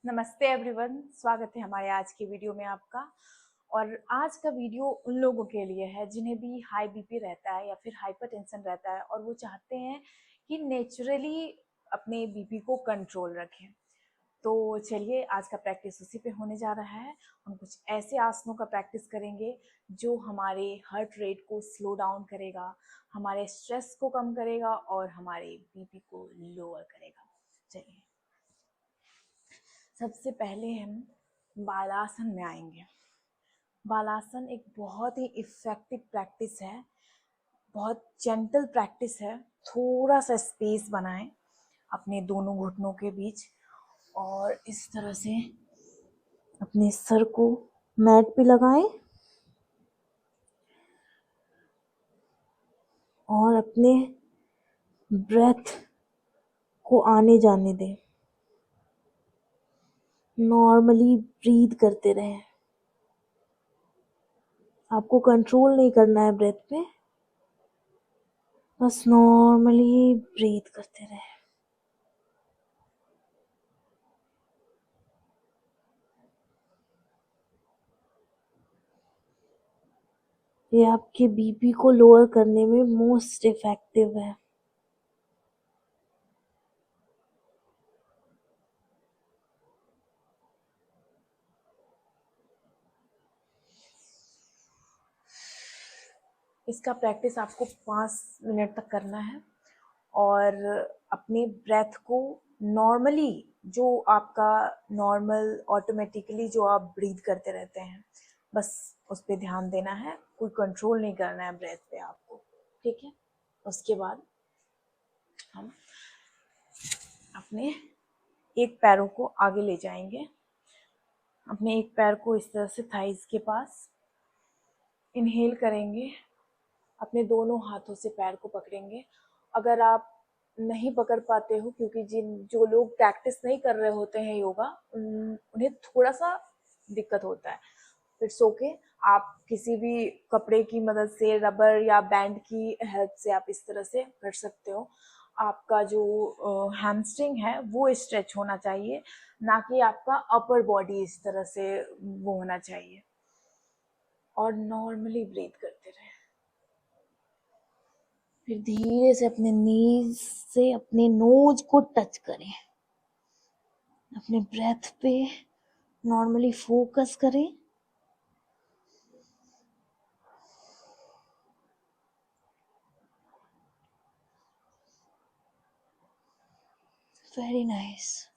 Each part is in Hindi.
नमस्ते एवरीवन, स्वागत है हमारे आज की वीडियो में आपका। और आज का वीडियो उन लोगों के लिए है जिन्हें भी हाई बीपी रहता है या फिर हाइपरटेंशन रहता है और वो चाहते हैं कि नेचुरली अपने बीपी को कंट्रोल रखें। तो चलिए, आज का प्रैक्टिस उसी पे होने जा रहा है। हम कुछ ऐसे आसनों का प्रैक्टिस करेंगे जो हमारे हार्ट रेट को स्लो डाउन करेगा, हमारे स्ट्रेस को कम करेगा और हमारे बीपी को लोअर करेगा। चलिए, सबसे पहले हम बालासन में आएंगे। बालासन एक बहुत ही इफ़ेक्टिव प्रैक्टिस है, बहुत जेंटल प्रैक्टिस है। थोड़ा सा स्पेस बनाएं अपने दोनों घुटनों के बीच और इस तरह से अपने सर को मैट पे लगाएं और अपने ब्रेथ को आने जाने दें। नॉर्मली ब्रीथ करते रहें। आपको कंट्रोल नहीं करना है ब्रेथ पे, बस नॉर्मली ब्रीथ करते रहें। ये आपके बीपी को लोअर करने में मोस्ट इफेक्टिव है। इसका प्रैक्टिस आपको 5 मिनट तक करना है और अपने ब्रेथ को नॉर्मली, जो आपका नॉर्मल ऑटोमेटिकली जो आप ब्रीथ करते रहते हैं, बस उस पर ध्यान देना है। कोई कंट्रोल नहीं करना है ब्रेथ पे आपको, ठीक है। उसके बाद हम अपने एक पैरों को आगे ले जाएंगे। अपने एक पैर को इस तरह से थाइस के पास इनहेल करेंगे। अपने दोनों हाथों से पैर को पकड़ेंगे। अगर आप नहीं पकड़ पाते हो, क्योंकि जो लोग प्रैक्टिस नहीं कर रहे होते हैं योगा, उन्हें थोड़ा सा दिक्कत होता है, इट्स ओके। आप किसी भी कपड़े की मदद से, रबर या बैंड की हेल्प से आप इस तरह से कर सकते हो। आपका जो हैमस्ट्रिंग है वो स्ट्रेच होना चाहिए, ना कि आपका अपर बॉडी इस तरह से वो होना चाहिए। और नॉर्मली ब्रीथ करते रहे। फिर धीरे से अपने नीज से अपने नोज को टच करें। अपने ब्रेथ पे नॉर्मली फोकस करें। Very nice.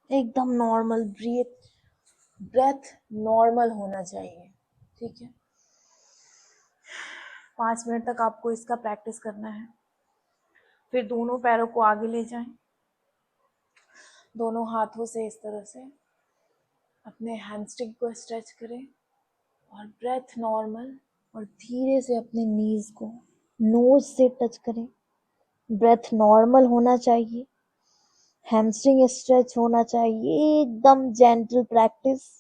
एकदम नॉर्मल ब्रेथ नॉर्मल होना चाहिए, ठीक है। 5 मिनट तक आपको इसका प्रैक्टिस करना है। फिर दोनों पैरों को आगे ले जाएं, दोनों हाथों से इस तरह से अपने हैमस्ट्रिंग को स्ट्रेच करें और ब्रेथ नॉर्मल, और धीरे से अपने नीज को नोज से टच करें। ब्रेथ नॉर्मल होना चाहिए, हैमस्ट्रिंग स्ट्रेच होना चाहिए, एकदम जेंटल प्रैक्टिस।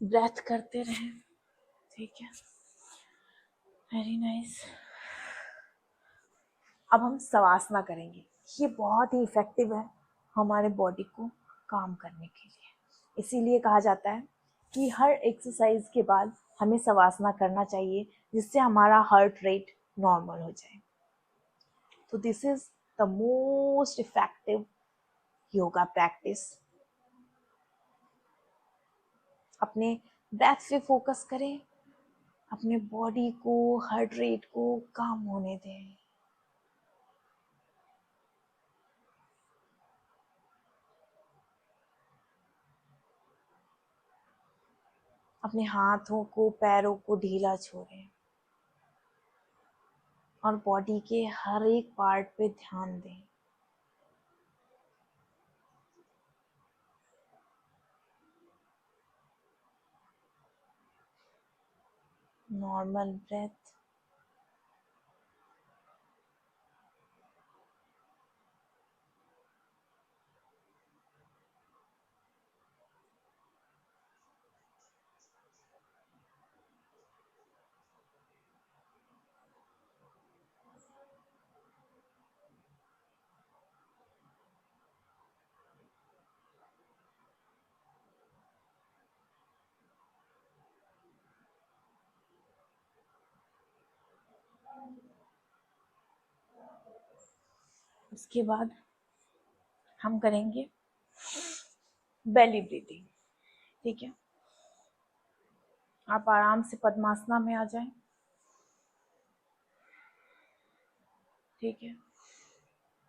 ब्रेथ करते रहें, ठीक है। Very nice. अब हम शवासना करेंगे। ये बहुत ही इफेक्टिव है हमारे बॉडी को काम करने के लिए। इसीलिए कहा जाता है कि हर एक्सरसाइज के बाद हमें शवासना करना चाहिए, जिससे हमारा हार्ट रेट नॉर्मल हो जाए। तो this is the most effective yoga practice. अपने ब्रेथ पे फोकस करें, अपने बॉडी को, हार्ट रेट को काम होने दें। अपने हाथों को, पैरों को ढीला छोड़ें और बॉडी के हर एक पार्ट पे ध्यान दें। Normal breath. उसके बाद हम करेंगे बेली ब्रीथिंग। ठीक है, आप आराम से पद्मासना में आ जाएं। ठीक है,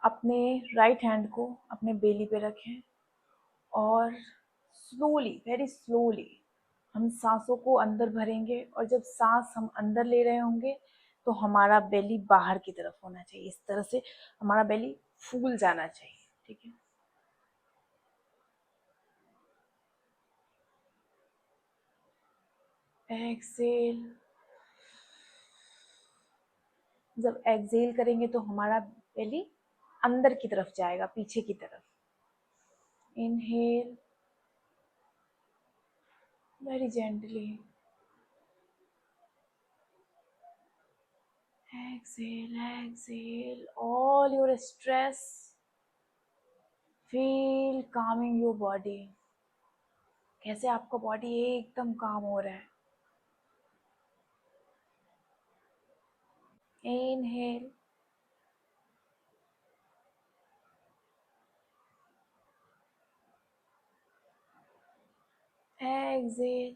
अपने राइट हैंड को अपने बेली पे रखें और स्लोली, वेरी स्लोली हम सांसों को अंदर भरेंगे। और जब सांस हम अंदर ले रहे होंगे तो हमारा बेली बाहर की तरफ होना चाहिए, इस तरह से हमारा बेली फूल जाना चाहिए। ठीक है, एक्सेल। जब एक्सेल करेंगे तो हमारा बेली अंदर की तरफ जाएगा, पीछे की तरफ। Inhale, very gently. Exhale, exhale all your stress. Feel calming your body. कैसे आपका बॉडी एकदम काम हो रहा है। Inhale, exhale,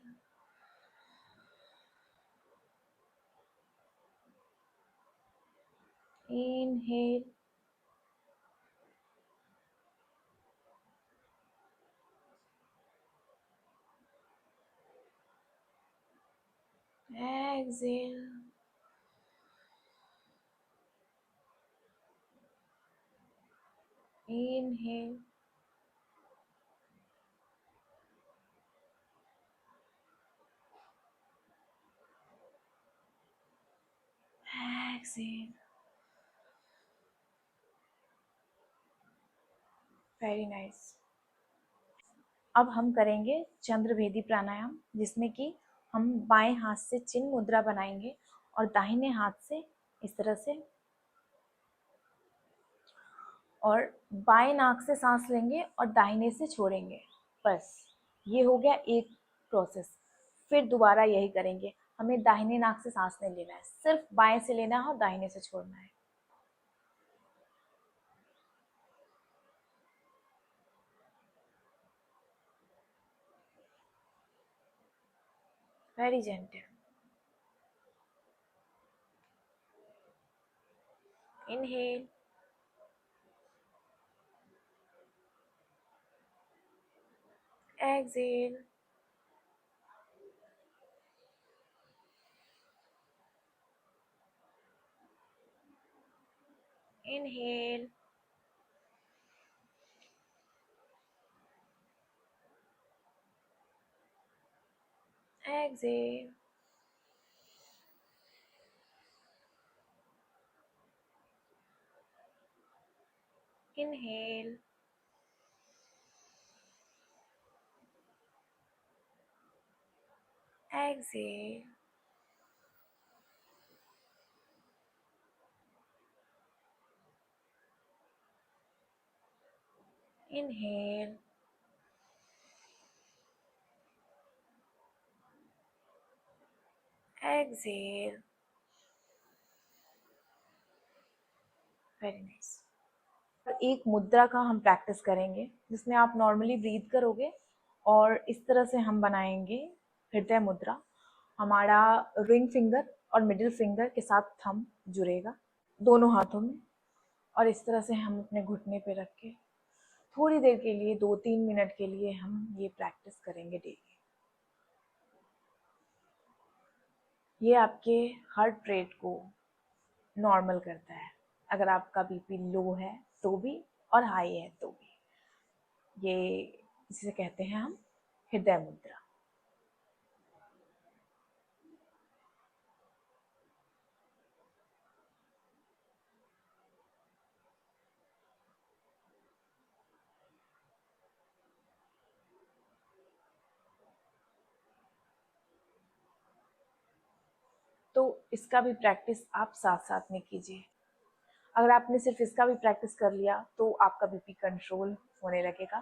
inhale, exhale, inhale, exhale. Very nice. अब हम करेंगे चंद्रभेदी प्राणायाम, जिसमें कि हम बाएं हाथ से चिन्ह मुद्रा बनाएंगे और दाहिने हाथ से इस तरह से, और बाएं नाक से सांस लेंगे और दाहिने से छोड़ेंगे। बस ये हो गया एक प्रोसेस। फिर दोबारा यही करेंगे, हमें दाहिने नाक से सांस नहीं लेना है, सिर्फ बाएं से लेना है और दाहिने से छोड़ना है। Very gentle. Inhale, exhale, inhale, exhale, inhale, exhale. Inhale, exhale. Very nice. एक मुद्रा का हम प्रैक्टिस करेंगे जिसमें आप नॉर्मली ब्रीथ करोगे और इस तरह से हम बनाएंगे हृदय मुद्रा। हमारा रिंग फिंगर और मिडिल फिंगर के साथ थंब जुड़ेगा दोनों हाथों में, और इस तरह से हम अपने घुटने पे रख के थोड़ी देर के लिए 2-3 मिनट के लिए हम ये प्रैक्टिस करेंगे डेली। ये आपके हार्ट रेट को नॉर्मल करता है, अगर आपका बीपी लो है तो भी और हाई है तो भी। ये जिसे कहते हैं हम हृदय मुद्रा। तो इसका भी प्रैक्टिस आप साथ साथ में कीजिए। अगर आपने सिर्फ इसका भी प्रैक्टिस कर लिया तो आपका बीपी कंट्रोल होने लगेगा।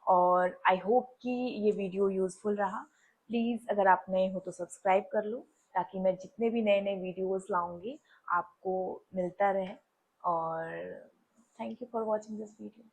और आई होप कि ये वीडियो यूज़फुल रहा। प्लीज़ अगर आप नए हो तो सब्सक्राइब कर लो, ताकि मैं जितने भी नए नए वीडियोस लाऊंगी आपको मिलता रहे। और Thank you for watching this video.